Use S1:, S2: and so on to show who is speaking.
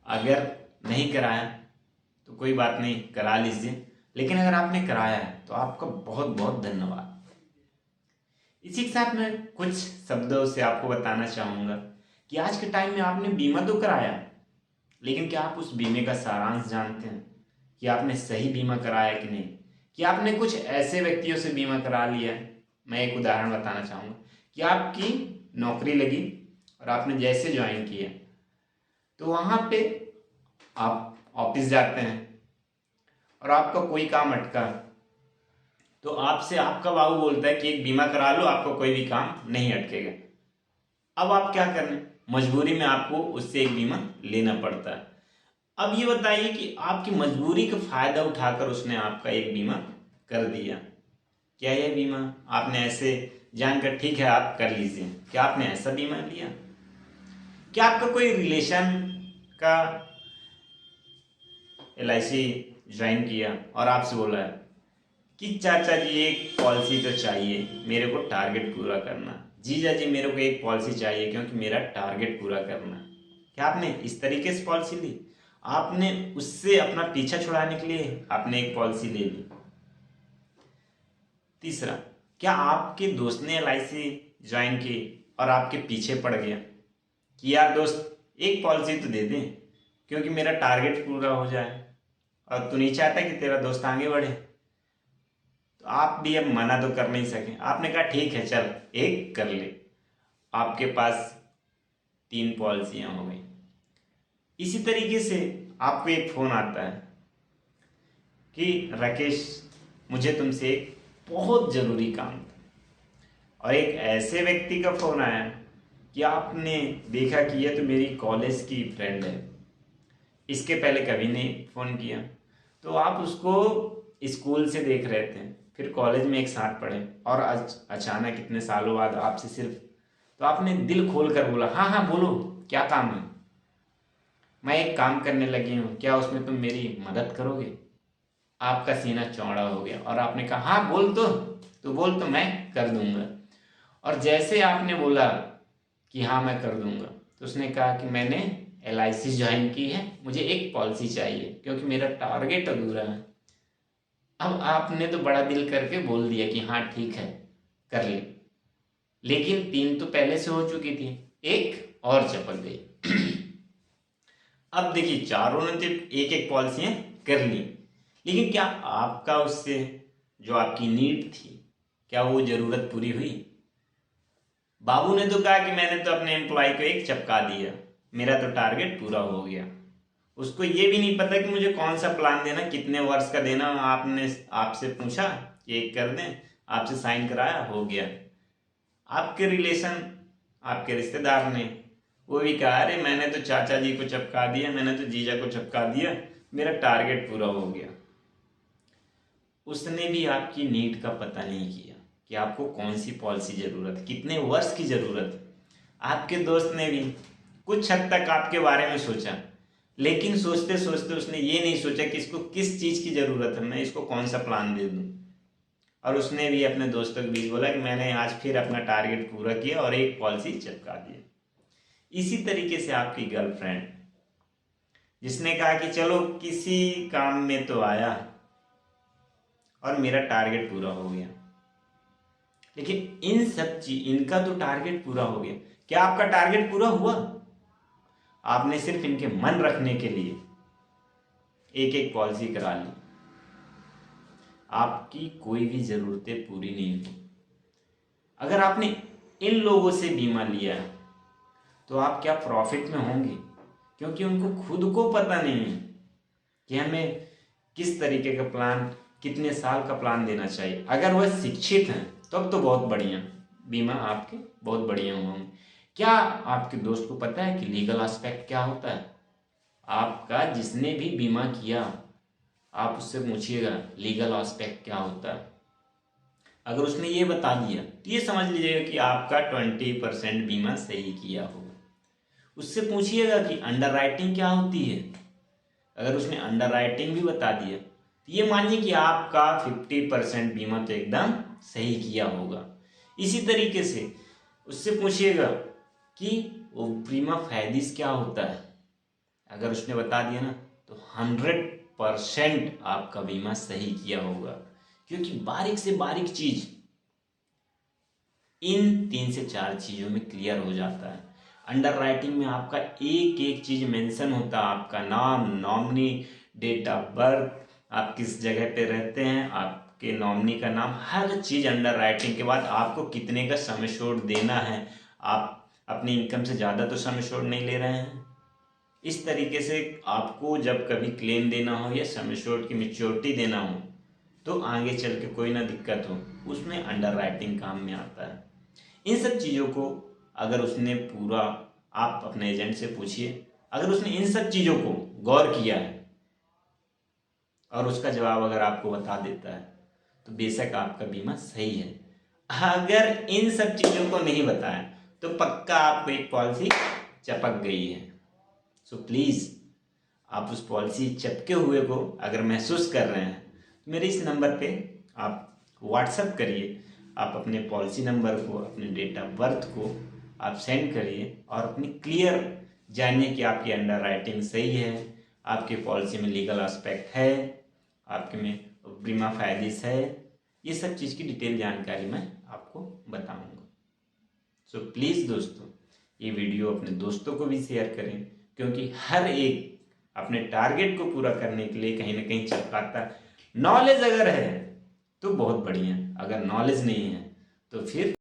S1: अगर नहीं कराया तो कोई बात नहीं, करा लीजिए, लेकिन अगर आपने कराया है तो आपका बहुत बहुत धन्यवाद। इसी के साथ मैं कुछ शब्दों से आपको बताना चाहूँगा कि आज के टाइम में आपने बीमा तो कराया, लेकिन क्या आप उस बीमे का सारांश जानते हैं कि आपने सही बीमा कराया कि नहीं, कि आपने कुछ ऐसे व्यक्तियों से बीमा करा लिया है। मैं एक उदाहरण बताना चाहूँगा कि आपकी नौकरी लगी और आपने जैसे ज्वाइन किया तो वहाँ पे आप ऑफिस जाते हैं और आपका कोई काम अटका तो आपसे आपका बाबू बोलता है कि एक बीमा करा लो, आपका कोई भी काम नहीं अटकेगा। अब आप क्या कर रहे हैं, मजबूरी में आपको उससे एक बीमा लेना पड़ता है। अब ये बताइए कि आपकी मजबूरी का फायदा उठाकर उसने आपका एक बीमा कर दिया। क्या यह बीमा आपने ऐसे जानकर ठीक है आप कर लीजिए, क्या आपने ऐसा बीमा लिया? क्या आपका कोई रिलेशन का LIC ज्वाइन किया और आपसे बोला है कि चाचा जी एक पॉलिसी तो चाहिए, मेरे को टारगेट पूरा करना, जीजा जी मेरे को एक पॉलिसी चाहिए क्योंकि मेरा टारगेट पूरा करना। क्या आपने इस तरीके से पॉलिसी ली? आपने उससे अपना पीछा छुड़ाने के लिए आपने एक पॉलिसी ले ली। तीसरा, क्या आपके दोस्त ने LIC ज्वाइन की और आपके पीछे पड़ गया कि यार दोस्त एक पॉलिसी तो दे दें क्योंकि मेरा टारगेट पूरा हो जाए, और तू नहीं चाहता कि तेरा दोस्त आगे बढ़े, तो आप भी अब मना तो कर नहीं सके, आपने कहा ठीक है चल एक कर ले। आपके पास 3 पॉलिसियां हो गई। इसी तरीके से आपको एक फोन आता है कि राकेश मुझे तुमसे एक बहुत जरूरी काम था, और एक ऐसे व्यक्ति का फोन आया कि आपने देखा कि यह तो मेरी कॉलेज की फ्रेंड है, इसके पहले कभी नहीं फोन किया, तो आप उसको स्कूल से देख रहे थे, फिर कॉलेज में एक साथ पढ़े, और अचानक इतने सालों बाद आपसे सिर्फ, तो आपने दिल खोल कर बोला हाँ हाँ बोलो क्या काम है, मैं एक काम करने लगी हूँ, क्या उसमें तुम मेरी मदद करोगे? आपका सीना चौड़ा हो गया और आपने कहा हाँ बोल, तो बोल तो मैं कर दूंगा। और जैसे आपने बोला कि हाँ मैं कर दूंगा, तो उसने कहा कि मैंने LIC ज्वाइन की है, मुझे एक पॉलिसी चाहिए क्योंकि मेरा टारगेट अधूरा है। अब आपने तो बड़ा दिल करके बोल दिया कि हाँ ठीक है कर ले, लेकिन 3 तो पहले से हो चुकी थी, एक और चपक गई। अब देखिए चारों ने तो एक एक पॉलिसियां कर ली, लेकिन क्या आपका उससे जो आपकी नीड थी क्या वो जरूरत पूरी हुई? बाबू ने तो कहा कि मैंने तो अपने एम्प्लॉय को एक चपका दिया, मेरा तो टारगेट पूरा हो गया। उसको ये भी नहीं पता कि मुझे कौन सा प्लान देना, कितने वर्ष का देना। आपने आपसे पूछा कि एक कर दें, आपसे साइन कराया, हो गया। आपके रिलेशन, आपके रिश्तेदार ने वो भी कहा अरे मैंने तो चाचा जी को चपका दिया, मैंने तो जीजा को चपका दिया, मेरा टारगेट पूरा हो गया। उसने भी आपकी नीड का पता नहीं किया कि आपको कौन सी पॉलिसी जरूरत, कितने वर्ष की जरूरत। आपके दोस्त ने भी कुछ हद तक आपके बारे में सोचा, लेकिन सोचते सोचते उसने ये नहीं सोचा कि इसको किस चीज की जरूरत है, मैं इसको कौन सा प्लान दे दूं। और उसने भी अपने दोस्तों के बीच बोला कि मैंने आज फिर अपना टारगेट पूरा किया और एक पॉलिसी चिपका दी। इसी तरीके से आपकी गर्लफ्रेंड जिसने कहा कि चलो किसी काम में तो आया और मेरा टारगेट पूरा हो गया, लेकिन इन सब चीज, इनका तो टारगेट पूरा हो गया, क्या आपका टारगेट पूरा हुआ? आपने सिर्फ इनके मन रखने के लिए एक एक पॉलिसी करा ली, आपकी कोई भी जरूरतें पूरी नहीं हुई। अगर आपने इन लोगों से बीमा लिया है तो आप क्या प्रॉफिट में होंगे? क्योंकि उनको खुद को पता नहीं है कि हमें किस तरीके का प्लान, कितने साल का प्लान देना चाहिए। अगर वह शिक्षित हैं तब तो बहुत बढ़िया, बीमा आपके बहुत बढ़िया होंगे। क्या आपके दोस्त को पता है कि लीगल एस्पेक्ट क्या होता है? आपका जिसने भी बीमा किया आप उससे पूछिएगा लीगल एस्पेक्ट क्या होता है। अगर उसने ये बता दिया तो ये समझ लीजिएगा कि आपका 20% बीमा सही किया होगा। उससे पूछिएगा कि अंडर राइटिंग क्या होती है। अगर उसने अंडर राइटिंग भी बता दिया तो ये मानिए कि आपका 50% बीमा तो एकदम सही किया होगा। इसी तरीके से उससे पूछिएगा कि वो प्रीमा फाइदिस क्या होता है। अगर उसने बता दिया ना तो 100% आपका बीमा सही किया होगा, क्योंकि बारीक से बारीक चीज इन 3 से 4 चीजों में क्लियर हो जाता है। अंडर राइटिंग में आपका एक एक चीज मेंशन होता है, आपका नाम, नॉमिनी, डेट ऑफ बर्थ, आप किस जगह पे रहते हैं, आपके नॉमिनी का नाम, हर चीज अंडर राइटिंग के बाद आपको कितने का सम एश्योर्ड देना है। आप अपनी इनकम से ज़्यादा तो सम एश्योर्ड नहीं ले रहे हैं। इस तरीके से आपको जब कभी क्लेम देना हो या सम एश्योर्ड की मैच्योरिटी देना हो तो आगे चल के कोई ना दिक्कत हो, उसमें अंडर राइटिंग काम में आता है। इन सब चीज़ों को अगर उसने पूरा, आप अपने एजेंट से पूछिए, अगर उसने इन सब चीज़ों को गौर किया है और उसका जवाब अगर आपको बता देता है तो बेशक आपका बीमा सही है। अगर इन सब चीज़ों को नहीं बताया तो पक्का आपको एक पॉलिसी चपक गई है। सो प्लीज़ आप उस पॉलिसी चपके हुए को अगर महसूस कर रहे हैं तो मेरे इस नंबर पे आप व्हाट्सएप करिए, आप अपने पॉलिसी नंबर को, अपने डेट ऑफ बर्थ को आप सेंड करिए और अपनी क्लियर जानिए कि आपकी अंडर राइटिंग सही है, आपके पॉलिसी में लीगल एस्पेक्ट है, आपके में बीमा फायदेस है, ये सब चीज़ की डिटेल जानकारी मैं आपको बताऊंगा। सो प्लीज़ दोस्तों ये वीडियो अपने दोस्तों को भी शेयर करें, क्योंकि हर एक अपने टारगेट को पूरा करने के लिए कहीं ना कहीं चल पाता है। नॉलेज अगर है तो बहुत बढ़िया, अगर नॉलेज नहीं है तो फिर